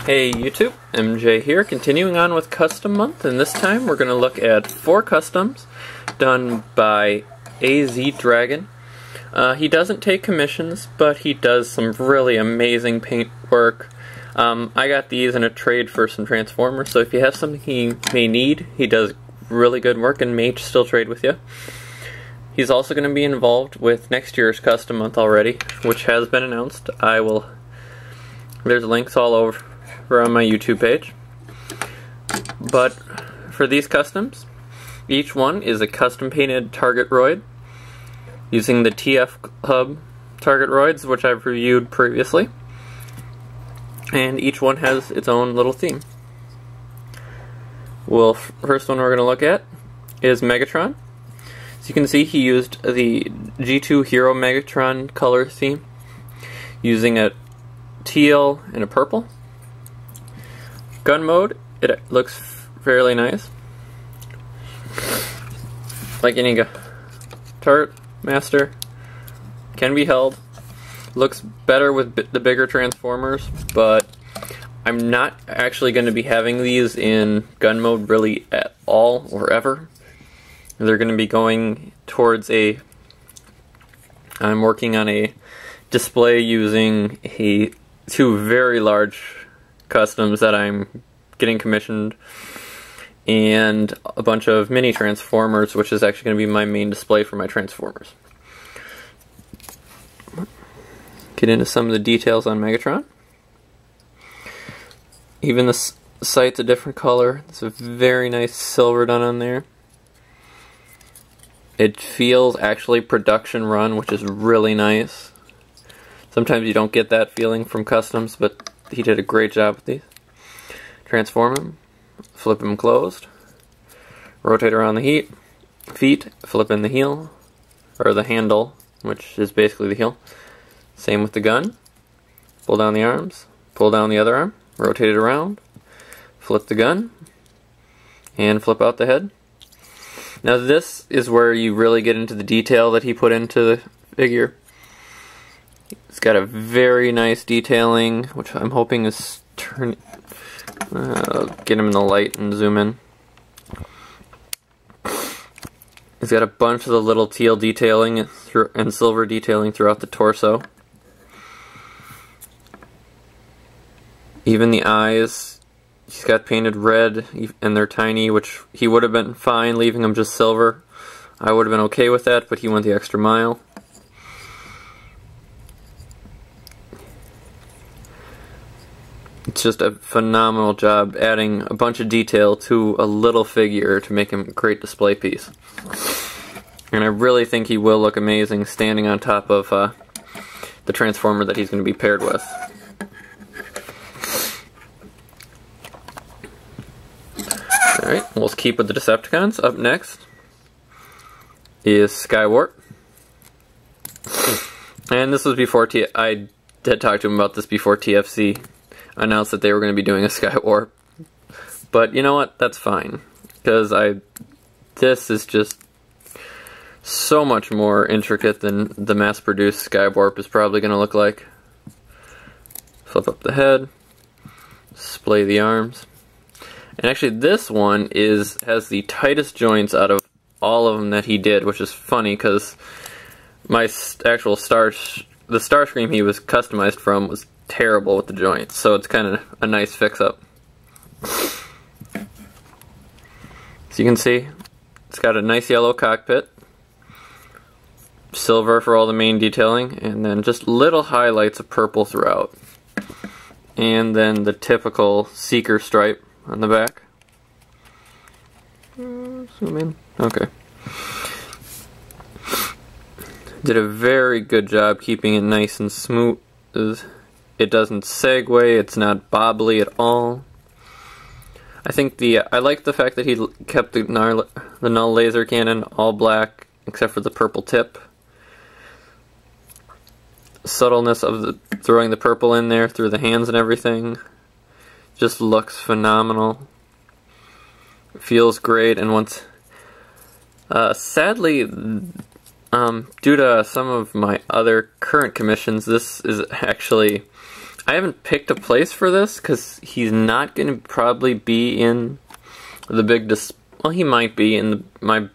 Hey YouTube, MJ here, continuing on with Custom Month, and this time we're going to look at 4 customs done by Azdragon. He doesn't take commissions, but he does some really amazing paint work. I got these in a trade for some Transformers, so if you have something he may need, he does really good work and may still trade with you. He's also going to be involved with next year's Custom Month already, which has been announced. There's links all over on my YouTube page. But for these customs, each one is a custom painted Targetroid using the TF Hub Targetroids, which I've reviewed previously. And each one has its own little theme. Well, first one we're going to look at is Megatron. So you can see he used the G2 Hero Megatron color theme using a teal and a purple. Gun mode, it looks fairly nice. Like any Tart Master, can be held. Looks better with the bigger Transformers, but I'm not actually going to be having these in gun mode really at all or ever. They're going to be going towards I'm working on a display using two very large customs that I'm getting commissioned, and a bunch of mini Transformers, which is actually going to be my main display for my Transformers. Get into some of the details on Megatron. Even the sight's a different color. It's a very nice silver done on there. It feels actually production run, which is really nice. Sometimes you don't get that feeling from customs, but he did a great job with these. Transform him, flip him closed, rotate around the feet, flip in the heel, or the handle, which is basically the heel. Same with the gun. Pull down the arms, pull down the other arm, rotate it around, flip the gun, and flip out the head. Now this is where you really get into the detail that he put into the figure. It's got a very nice detailing, which I'm hoping is get him in the light and zoom in. It's got a bunch of the little teal detailing and silver detailing throughout the torso. Even the eyes, he's got painted red, and they're tiny, which he would have been fine leaving them just silver. I would have been okay with that, but he went the extra mile. It's just a phenomenal job adding a bunch of detail to a little figure to make him a great display piece. And I really think he will look amazing standing on top of the Transformer that he's going to be paired with. Alright, we'll keep with the Decepticons. Up next is Skywarp. And this was before I did talk to him about this before TFC announced that they were going to be doing a Skywarp. But you know what? That's fine. Because this is just so much more intricate than the mass-produced Skywarp is probably going to look like. Flip up the head. Display the arms. And actually this one has the tightest joints out of all of them that he did, which is funny because my actual the Starscream he was customized from was terrible with the joints, so it's kind of a nice fix-up. So you can see, it's got a nice yellow cockpit, silver for all the main detailing, and then just little highlights of purple throughout. And then the typical Seeker stripe on the back. Zoom in. Okay. Did a very good job keeping it nice and smooth. It doesn't segue, it's not bobbly at all. I think I like the fact that he kept the null laser cannon all black except for the purple tip. Subtleness of throwing the purple in there through the hands and everything just looks phenomenal. Feels great, and sadly, due to some of my other current commissions, this is actually I haven't picked a place for this because he's not going to probably be in the big well, he might be in my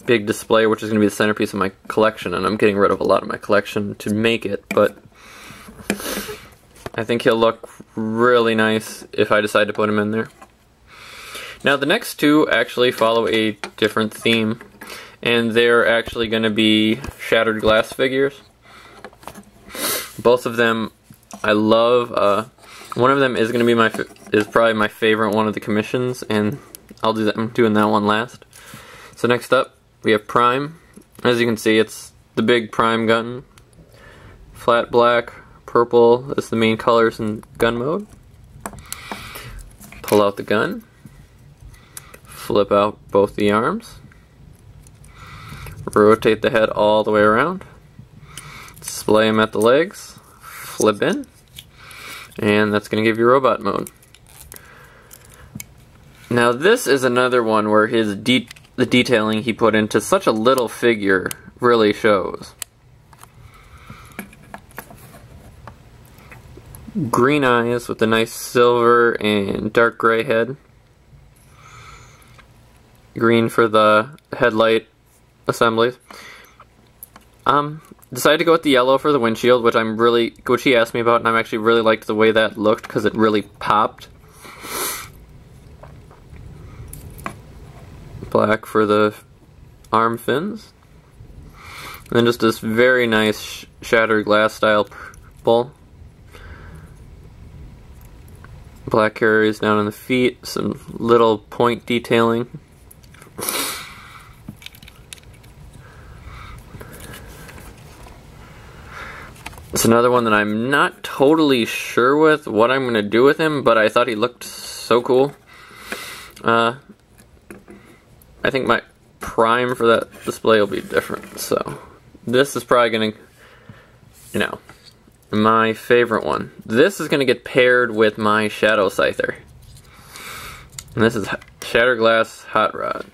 big display, which is going to be the centerpiece of my collection, and I'm getting rid of a lot of my collection to make it, but I think he'll look really nice if I decide to put him in there. Now the next two actually follow a different theme, and they're actually going to be shattered glass figures. Both of them I love. One of them is going to be is probably my favorite one of the commissions, and I'm doing that one last. So next up we have Prime. As you can see, it's the big Prime gun. Flat black, purple is the main colors in gun mode. Pull out the gun. Flip out both the arms. Rotate the head all the way around. Display them at the legs. Flip in. And that's going to give you robot mode. Now this is another one where the detailing he put into such a little figure really shows. Green eyes with a nice silver and dark gray head. Green for the headlight assemblies. Decided to go with the yellow for the windshield, which he asked me about, and I'm actually really liked the way that looked because it really popped. Black for the arm fins. And then just this very nice shattered glass style purple. Black carries down on the feet, some little point detailing. It's another one that I'm not totally sure with what I'm going to do with him, but I thought he looked so cool. I think my Prime for that display will be different, so this is probably going to, my favorite one. This is going to get paired with my Shadow Scyther. And this is Shattered Glass Hot Rod.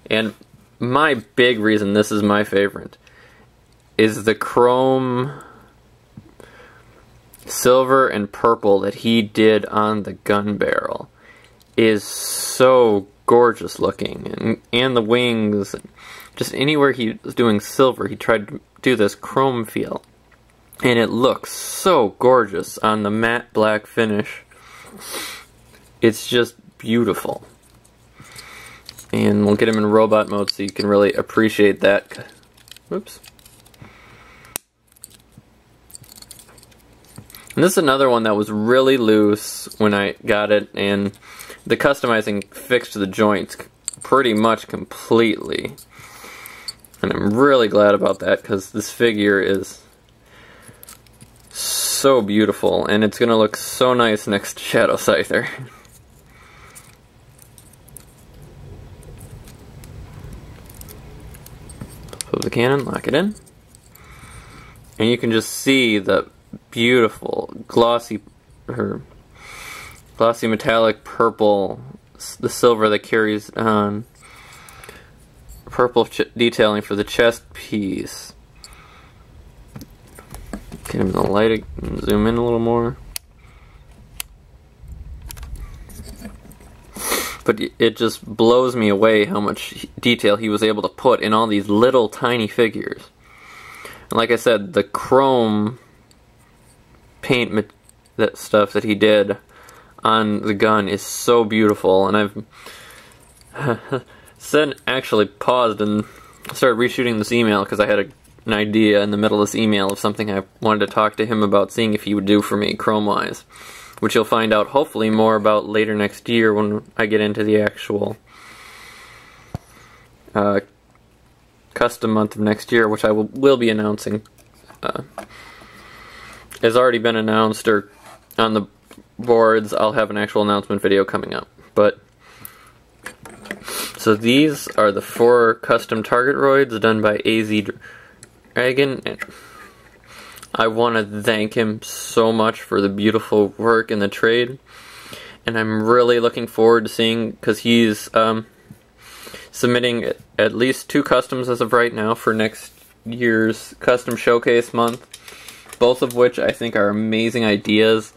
And my big reason this is my favorite is the chrome silver and purple that he did on the gun barrel is so gorgeous looking, and the wings, just anywhere he was doing silver he tried to do this chrome feel, and it looks so gorgeous on the matte black finish. It's just beautiful, and we'll get him in robot mode so you can really appreciate that. Whoops. And this is another one that was really loose when I got it, and the customizing fixed the joints pretty much completely. And I'm really glad about that because this figure is so beautiful, and it's going to look so nice next to Shadow Scyther. Flip the cannon, lock it in. And you can just see the beautiful glossy metallic purple, the silver that carries on, purple detailing for the chest piece. Get him in the light and zoom in a little more. But it just blows me away how much detail he was able to put in all these little tiny figures. And like I said, the chrome paint that stuff that he did on the gun is so beautiful, and I've actually paused and started reshooting this email because I had an idea in the middle of this email of something I wanted to talk to him about, seeing if he would do for me chrome-wise, which you'll find out hopefully more about later next year when I get into the actual custom month of next year, which I will be announcing. Has already been announced, or on the boards. I'll have an actual announcement video coming up. But so these are the 4 custom Targetroids done by Azdragon, and I want to thank him so much for the beautiful work in the trade, and I'm really looking forward to seeing, because he's submitting at least 2 customs as of right now for next year's custom showcase month. both of which I think are amazing ideas.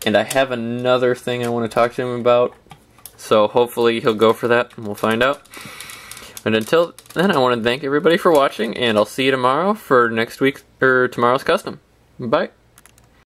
And I have another thing I want to talk to him about, so hopefully he'll go for that, and we'll find out. And until then, I want to thank everybody for watching, and I'll see you tomorrow for tomorrow's custom. Bye.